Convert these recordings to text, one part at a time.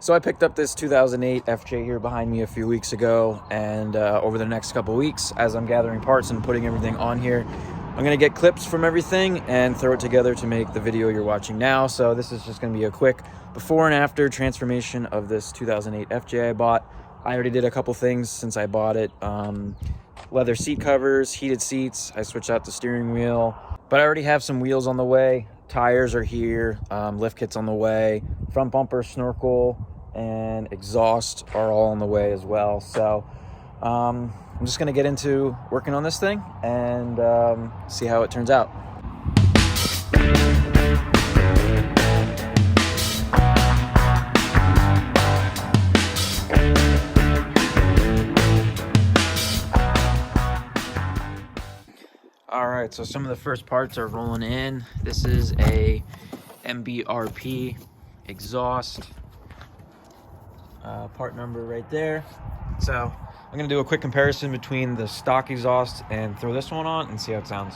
So I picked up this 2008 FJ here behind me a few weeks ago, and over the next couple weeks, as I'm gathering parts and putting everything on here, I'm gonna get clips from everything and throw it together to make the video you're watching now. So this is just gonna be a quick before and after transformation of this 2008 FJ I bought. I already did a couple things since I bought it. Leather seat covers, heated seats, I switched out the steering wheel, but I already have some wheels on the way. Tires are here, lift kits on the way, front bumper, snorkel, and exhaust are all on the way as well. So I'm just gonna get into working on this thing and see how it turns out. All right, so some of the first parts are rolling in. This is a Mbrp exhaust. Part number right there. So I'm gonna do a quick comparison between the stock exhaust and throw this one on and see how it sounds.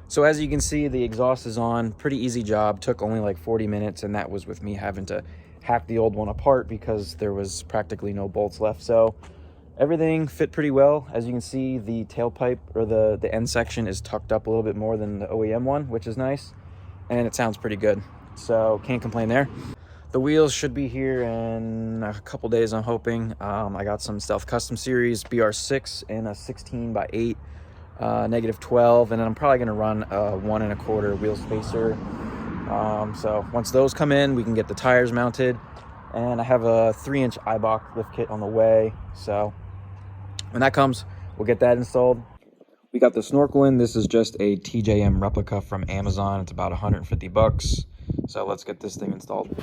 So as you can see, the exhaust is on. Pretty easy job, took only like 40 minutes, and that was with me having to hack the old one apart because there was practically no bolts left. So everything fit pretty well. As you can see, the tailpipe or the end section is tucked up a little bit more than the OEM one, which is nice, and it sounds pretty good. So can't complain there. The wheels should be here in a couple days, I'm hoping. I got some Stealth Custom Series BR6 in a 16x8. -12, and then I'm probably going to run a 1 1/4 wheel spacer. So once those come in, we can get the tires mounted, and I have a 3-inch Eibach lift kit on the way. So when that comes, we'll get that installed. We got the Snorkel in. This is just a TJM replica from Amazon. It's about 150 bucks. So let's get this thing installed.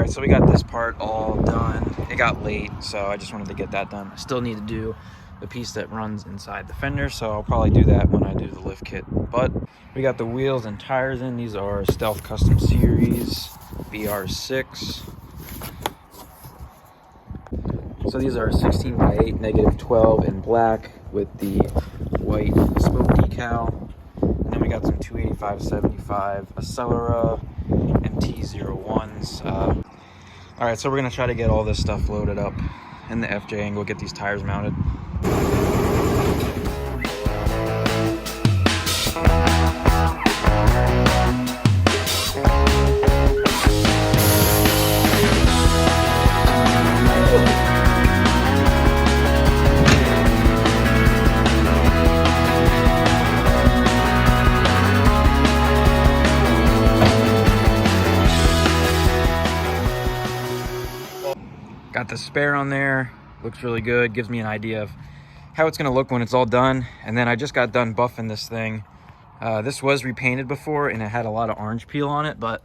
So we got this part all done. It got late, so I just wanted to get that done. I still need to do the piece that runs inside the fender, so I'll probably do that when I do the lift kit. But we got the wheels and tires in. These are Stealth Custom Series BR6. So these are 16x8 -12 in black with the white spoke decal. And then we got some 285/75 Accelera MT-01s. All right, so we're gonna try to get all this stuff loaded up in the FJ and go get these tires mounted. Got the spare on there, looks really good, gives me an idea of how it's gonna look when it's all done. And then I just got done buffing this thing. This was repainted before and it had a lot of orange peel on it, but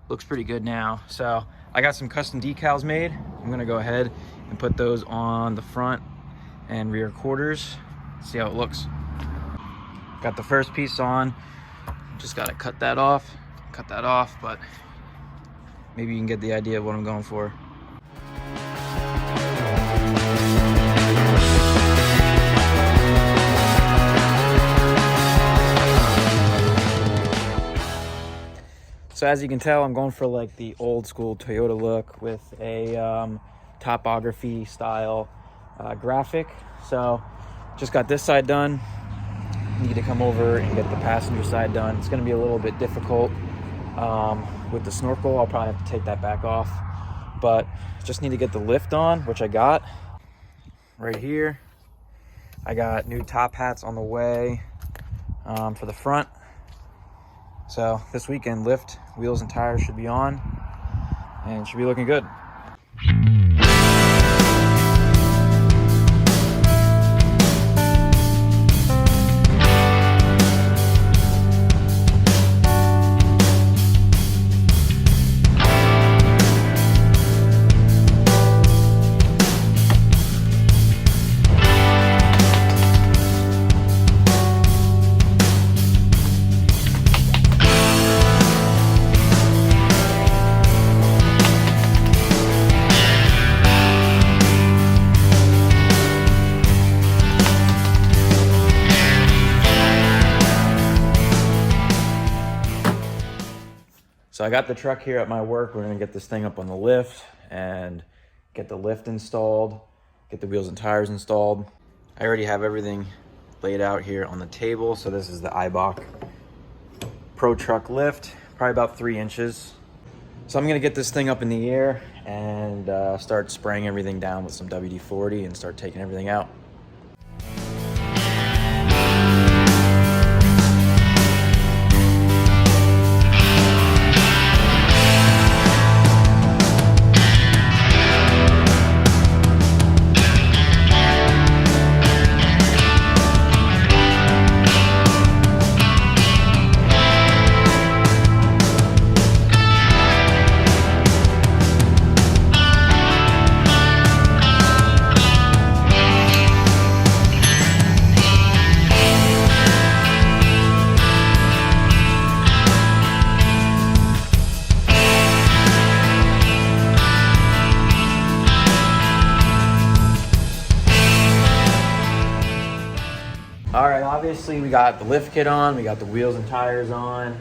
looks pretty good now. So I got some custom decals made. I'm gonna go ahead and put those on the front and rear quarters. See how it looks. Got the first piece on. Just gotta cut that off, but maybe you can get the idea of what I'm going for. So as you can tell, I'm going for like the old school Toyota look with a topography style graphic. So just got this side done. Need to come over and get the passenger side done. It's going to be a little bit difficult with the Snorkel. I'll probably have to take that back off, but just need to get the lift on, which I got right here. I got new top hats on the way for the front. So this weekend, lift, wheels and tires should be on and should be looking good. So I got the truck here at my work. We're gonna get this thing up on the lift and get the lift installed, get the wheels and tires installed. I already have everything laid out here on the table. So this is the Eibach Pro Truck lift, probably about 3 inches. So I'm gonna get this thing up in the air and start spraying everything down with some WD-40 and start taking everything out. All right, obviously we got the lift kit on, we got the wheels and tires on.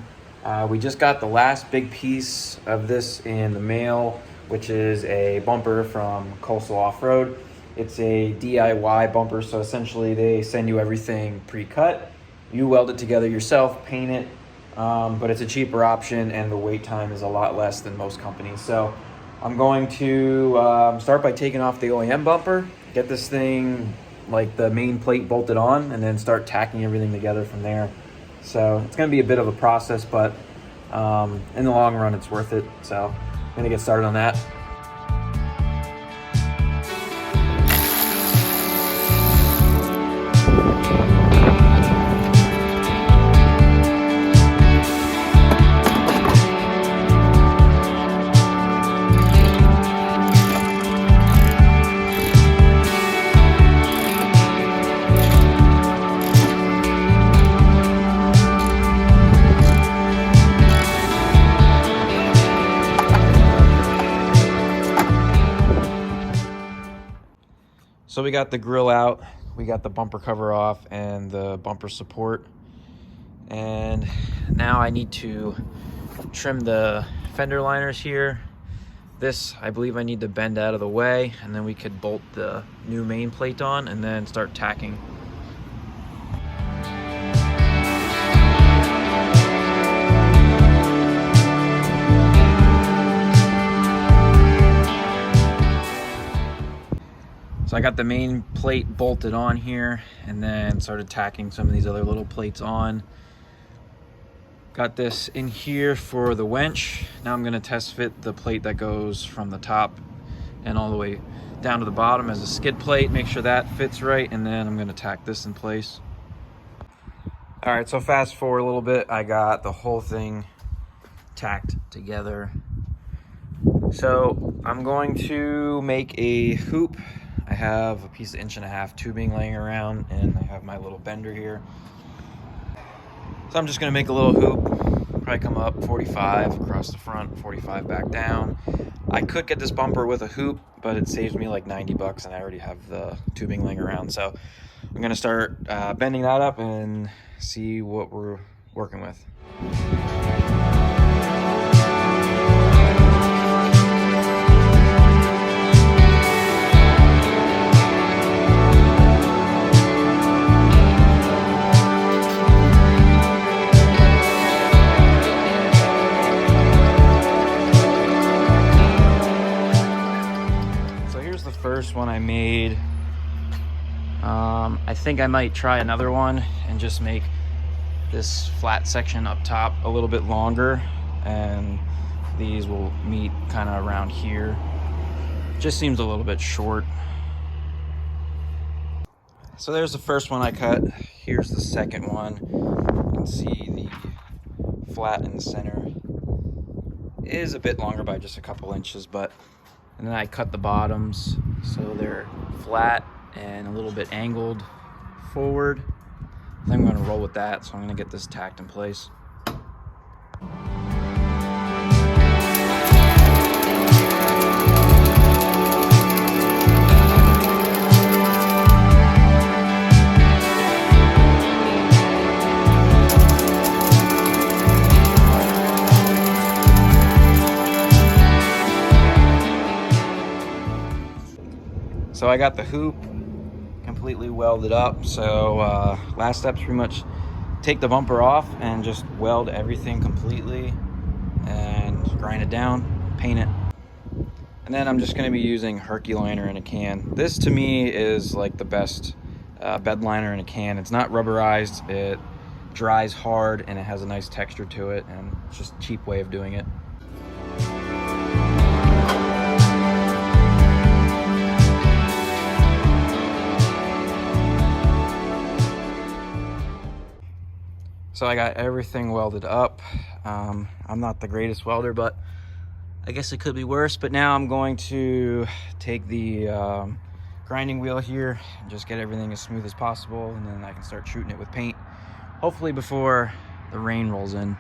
We just got the last big piece of this in the mail, which is a bumper from Coastal Off-Road. It's a DIY bumper, so essentially they send you everything pre-cut. You weld it together yourself, paint it, but it's a cheaper option and the wait time is a lot less than most companies. So I'm going to start by taking off the OEM bumper, get this thing like the main plate bolted on, and then start tacking everything together from there. So it's going to be a bit of a process, but in the long run it's worth it. So I'm going to get started on that. So we got the grill out, we got the bumper cover off and the bumper support. And now I need to trim the fender liners here. This, I believe I need to bend out of the way, and then we could bolt the new main plate on and then start tacking. So I got the main plate bolted on here and then started tacking some of these other little plates on. Got this in here for the winch. Now I'm gonna test fit the plate that goes from the top and all the way down to the bottom as a skid plate, make sure that fits right, and then I'm gonna tack this in place. All right, so fast forward a little bit, I got the whole thing tacked together. So I'm going to make a hoop. I have a piece of 1.5 inch tubing laying around, and I have my little bender here. So I'm just gonna make a little hoop, probably come up 45 across the front, 45 back down. I could get this bumper with a hoop, but it saves me like 90 bucks and I already have the tubing laying around. So I'm gonna start bending that up and see what we're working with. First one I made. I think I might try another one and just make this flat section up top a little bit longer, and these will meet kind of around here. Just seems a little bit short. So there's the first one I cut. Here's the second one. You can see the flat in the center is a bit longer by just a couple inches, and then I cut the bottoms so they're flat and a little bit angled forward. I think I'm gonna roll with that, so I'm gonna get this tacked in place. So I got the hoop completely welded up. So last step's pretty much take the bumper off and just weld everything completely and grind it down, paint it. And then I'm just gonna be using Herky liner in a can. This to me is like the best bed liner in a can. It's not rubberized, it dries hard, and it has a nice texture to it, and it's just a cheap way of doing it. So I got everything welded up. I'm not the greatest welder, but I guess it could be worse. But now I'm going to take the grinding wheel here and just get everything as smooth as possible, and then I can start shooting it with paint, hopefully before the rain rolls in.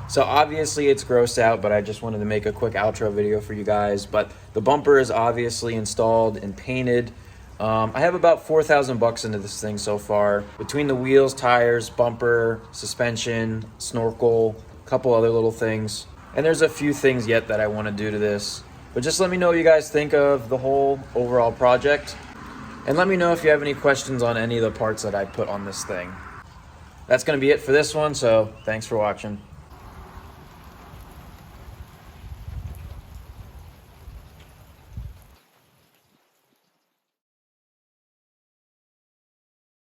So obviously it's grossed out, but I just wanted to make a quick outro video for you guys. But the bumper is obviously installed and painted. I have about 4,000 bucks into this thing so far. Between the wheels, tires, bumper, suspension, snorkel, a couple other little things. And there's a few things yet that I want to do to this. But just let me know what you guys think of the whole overall project. And let me know if you have any questions on any of the parts that I put on this thing. That's going to be it for this one, so thanks for watching.